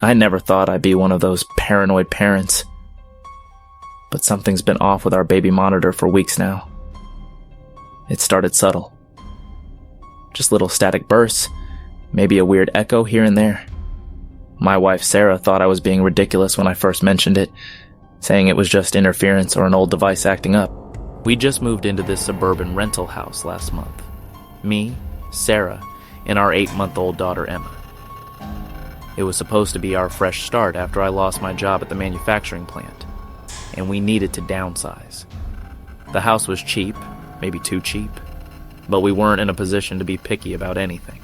I never thought I'd be one of those paranoid parents. But something's been off with our baby monitor for weeks now. It started subtle. Just little static bursts, maybe a weird echo here and there. My wife Sarah thought I was being ridiculous when I first mentioned it, saying it was just interference or an old device acting up. We just moved into this suburban rental house last month. Me, Sarah, and our 8-month-old daughter Emma. It was supposed to be our fresh start after I lost my job at the manufacturing plant, and we needed to downsize. The house was cheap, maybe too cheap, but we weren't in a position to be picky about anything.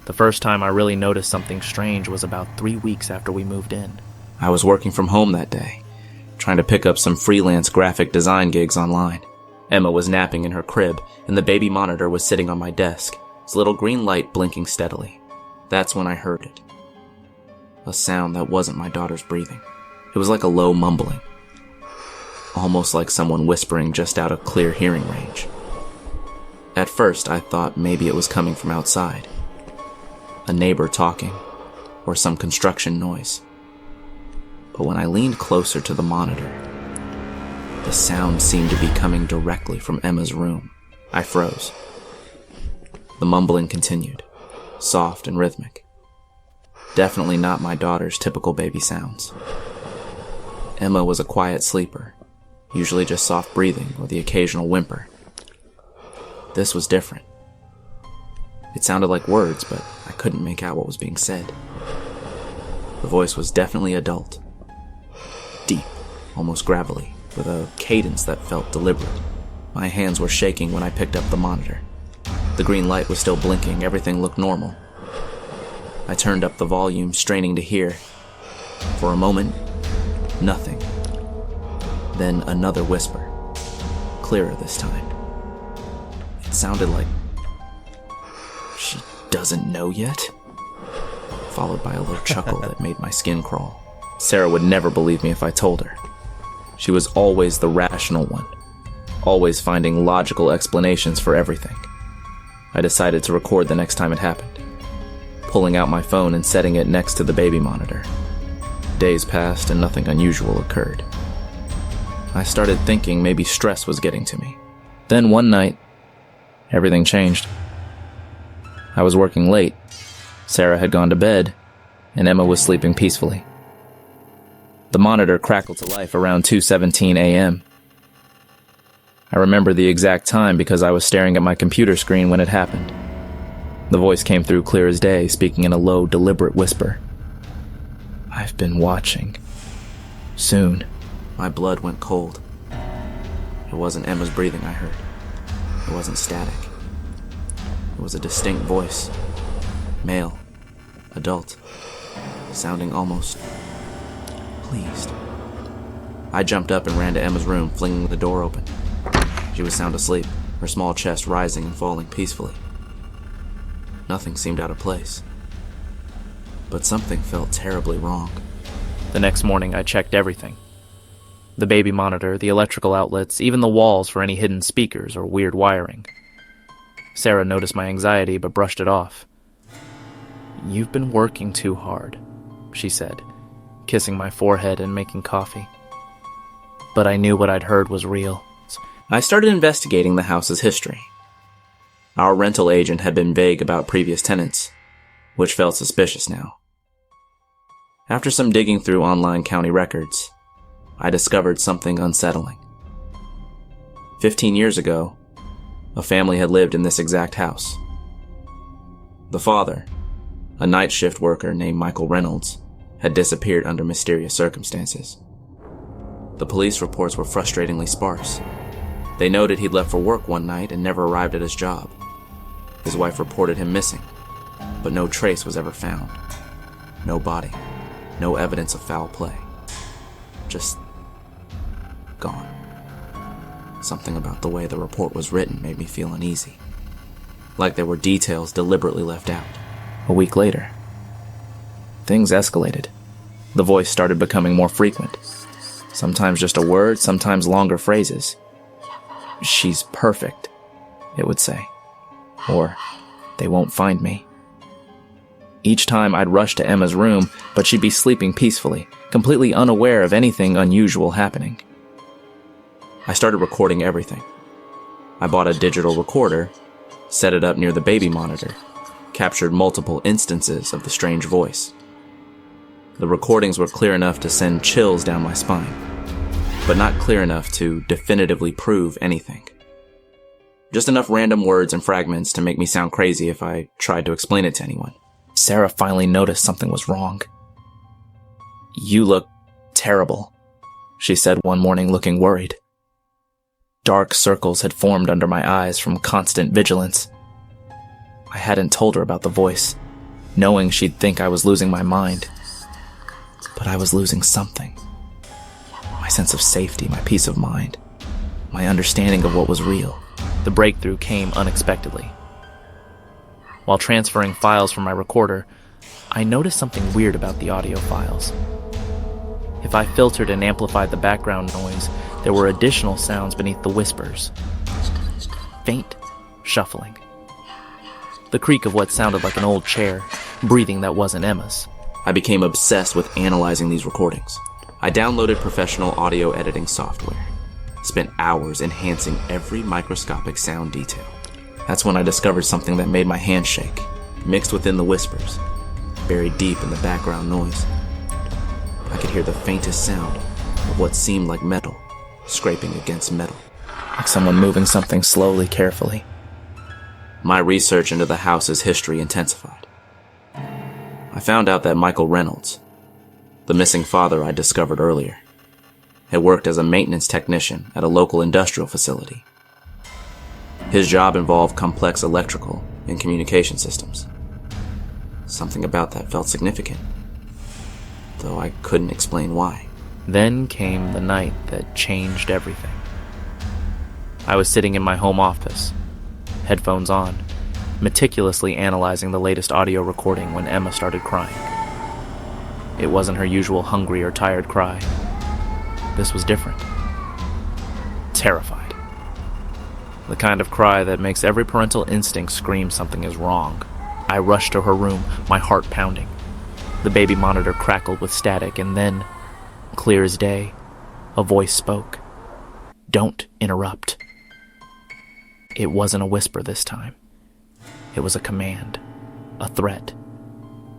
The first time I really noticed something strange was about 3 weeks after we moved in. I was working from home that day, trying to pick up some freelance graphic design gigs online. Emma was napping in her crib, and the baby monitor was sitting on my desk, its little green light blinking steadily. That's when I heard it. A sound that wasn't my daughter's breathing. It was like a low mumbling, almost like someone whispering just out of clear hearing range. At first, I thought maybe it was coming from outside, a neighbor talking, or some construction noise. But when I leaned closer to the monitor, the sound seemed to be coming directly from Emma's room. I froze. The mumbling continued, soft and rhythmic. Definitely not my daughter's typical baby sounds. Emma was a quiet sleeper, usually just soft breathing or the occasional whimper. This was different. It sounded like words, but I couldn't make out what was being said. The voice was definitely adult. Deep, almost gravelly, with a cadence that felt deliberate. My hands were shaking when I picked up the monitor. The green light was still blinking, everything looked normal. I turned up the volume, straining to hear. For a moment, nothing. Then another whisper, clearer this time. It sounded like, "She doesn't know yet?" Followed by a little chuckle that made my skin crawl. Sarah would never believe me if I told her. She was always the rational one, always finding logical explanations for everything. I decided to record the next time it happened, pulling out my phone and setting it next to the baby monitor. Days passed and nothing unusual occurred. I started thinking maybe stress was getting to me. Then one night, everything changed. I was working late. Sarah had gone to bed, and Emma was sleeping peacefully. The monitor crackled to life around 2:17 a.m. I remember the exact time because I was staring at my computer screen when it happened. The voice came through clear as day, speaking in a low, deliberate whisper. "I've been watching. Soon." My blood went cold. It wasn't Emma's breathing I heard. It wasn't static. It was a distinct voice. Male. Adult. Sounding almost pleased. I jumped up and ran to Emma's room, flinging the door open. She was sound asleep, her small chest rising and falling peacefully. Nothing seemed out of place. But something felt terribly wrong. The next morning, I checked everything. The baby monitor, the electrical outlets, even the walls for any hidden speakers or weird wiring. Sarah noticed my anxiety but brushed it off. "You've been working too hard," she said, kissing my forehead and making coffee. But I knew what I'd heard was real. I started investigating the house's history. Our rental agent had been vague about previous tenants, which felt suspicious now. After some digging through online county records, I discovered something unsettling. 15 years ago, a family had lived in this exact house. The father, a night shift worker named Michael Reynolds, had disappeared under mysterious circumstances. The police reports were frustratingly sparse. They noted he'd left for work one night and never arrived at his job. His wife reported him missing, but no trace was ever found. No body, no evidence of foul play. Just gone. Something about the way the report was written made me feel uneasy, like there were details deliberately left out. A week later, things escalated. The voice started becoming more frequent. Sometimes just a word, sometimes longer phrases. "She's perfect," it would say. Or, "They won't find me." Each time I'd rush to Emma's room, but she'd be sleeping peacefully, completely unaware of anything unusual happening. I started recording everything. I bought a digital recorder, set it up near the baby monitor, captured multiple instances of the strange voice. The recordings were clear enough to send chills down my spine, but not clear enough to definitively prove anything. Just enough random words and fragments to make me sound crazy if I tried to explain it to anyone. Sarah finally noticed something was wrong. "You look terrible," she said one morning, looking worried. Dark circles had formed under my eyes from constant vigilance. I hadn't told her about the voice, knowing she'd think I was losing my mind. But I was losing something. My sense of safety, my peace of mind, my understanding of what was real. The breakthrough came unexpectedly. While transferring files from my recorder, I noticed something weird about the audio files. If I filtered and amplified the background noise, there were additional sounds beneath the whispers. Faint shuffling. The creak of what sounded like an old chair, breathing that wasn't Emma's. I became obsessed with analyzing these recordings. I downloaded professional audio editing software, spent hours enhancing every microscopic sound detail. That's when I discovered something that made my hands shake, mixed within the whispers, buried deep in the background noise. I could hear the faintest sound of what seemed like metal scraping against metal, like someone moving something slowly, carefully. My research into the house's history intensified. I found out that Michael Reynolds, the missing father I discovered earlier, had worked as a maintenance technician at a local industrial facility. His job involved complex electrical and communication systems. Something about that felt significant, though I couldn't explain why. Then came the night that changed everything. I was sitting in my home office, headphones on, meticulously analyzing the latest audio recording when Emma started crying. It wasn't her usual hungry or tired cry. This was different. Terrified. The kind of cry that makes every parental instinct scream something is wrong. I rushed to her room, my heart pounding. The baby monitor crackled with static, and then, clear as day, a voice spoke. "Don't interrupt." It wasn't a whisper this time. It was a command, a threat.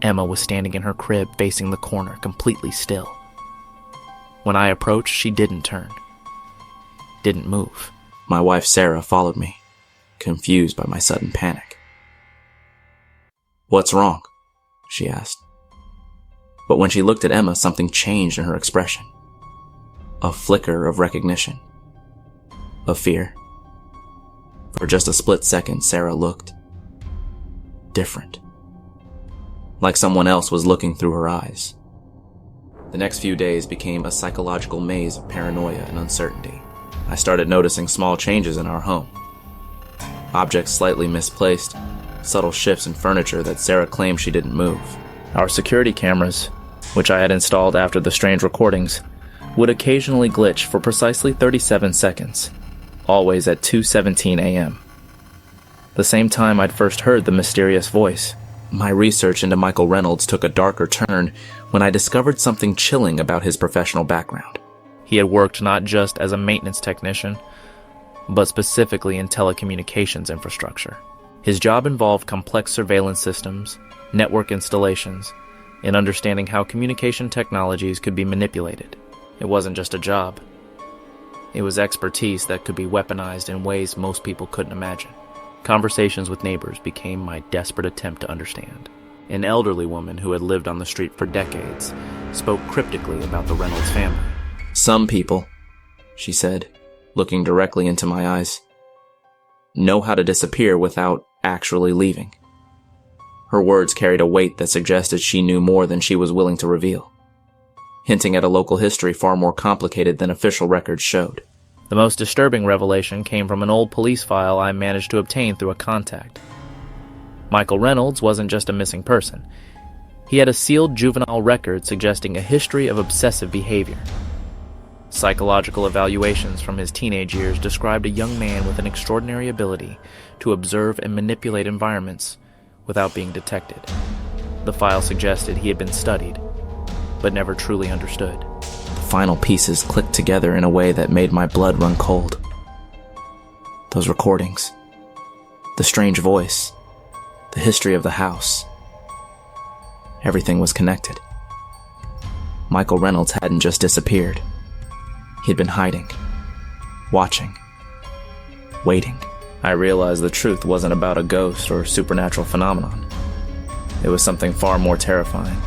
Emma was standing in her crib, facing the corner, completely still. When I approached, she didn't turn, didn't move. My wife Sarah followed me, confused by my sudden panic. "What's wrong?" she asked. But when she looked at Emma, something changed in her expression. A flicker of recognition. Of fear. For just a split second, Sarah looked different. Like someone else was looking through her eyes. The next few days became a psychological maze of paranoia and uncertainty. I started noticing small changes in our home. Objects slightly misplaced, subtle shifts in furniture that Sarah claimed she didn't move. Our security cameras, which I had installed after the strange recordings, would occasionally glitch for precisely 37 seconds, always at 2:17 a.m. The same time I'd first heard the mysterious voice. My research into Michael Reynolds took a darker turn when I discovered something chilling about his professional background. He had worked not just as a maintenance technician, but specifically in telecommunications infrastructure. His job involved complex surveillance systems, network installations, and understanding how communication technologies could be manipulated. It wasn't just a job. It was expertise that could be weaponized in ways most people couldn't imagine. Conversations with neighbors became my desperate attempt to understand. An elderly woman who had lived on the street for decades spoke cryptically about the Reynolds family. "Some people," she said, looking directly into my eyes, "know how to disappear without actually leaving." Her words carried a weight that suggested she knew more than she was willing to reveal, hinting at a local history far more complicated than official records showed. The most disturbing revelation came from an old police file I managed to obtain through a contact. Michael Reynolds wasn't just a missing person. He had a sealed juvenile record suggesting a history of obsessive behavior. Psychological evaluations from his teenage years described a young man with an extraordinary ability to observe and manipulate environments without being detected. The file suggested he had been studied, but never truly understood. The final pieces clicked together in a way that made my blood run cold. Those recordings, the strange voice, the history of the house. Everything was connected. Michael Reynolds hadn't just disappeared. He'd been hiding, watching, waiting. I realized the truth wasn't about a ghost or supernatural phenomenon. It was something far more terrifying.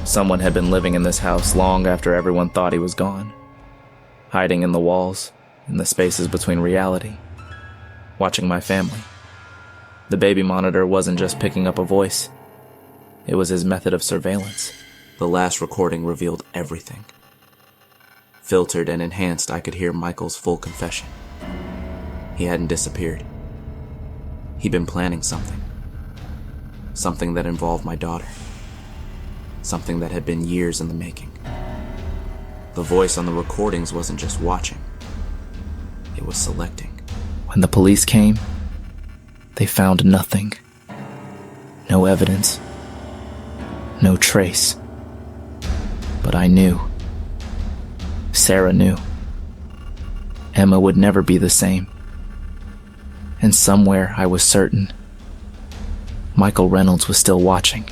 Someone had been living in this house long after everyone thought he was gone, hiding in the walls, in the spaces between reality, watching my family. The baby monitor wasn't just picking up a voice. It was his method of surveillance. The last recording revealed everything. Filtered and enhanced, I could hear Michael's full confession. He hadn't disappeared. He'd been planning something. Something that involved my daughter. Something that had been years in the making. The voice on the recordings wasn't just watching. It was selecting. When the police came, they found nothing. No evidence. No trace. But I knew. Sarah knew. Emma would never be the same. And somewhere I was certain Michael Reynolds was still watching.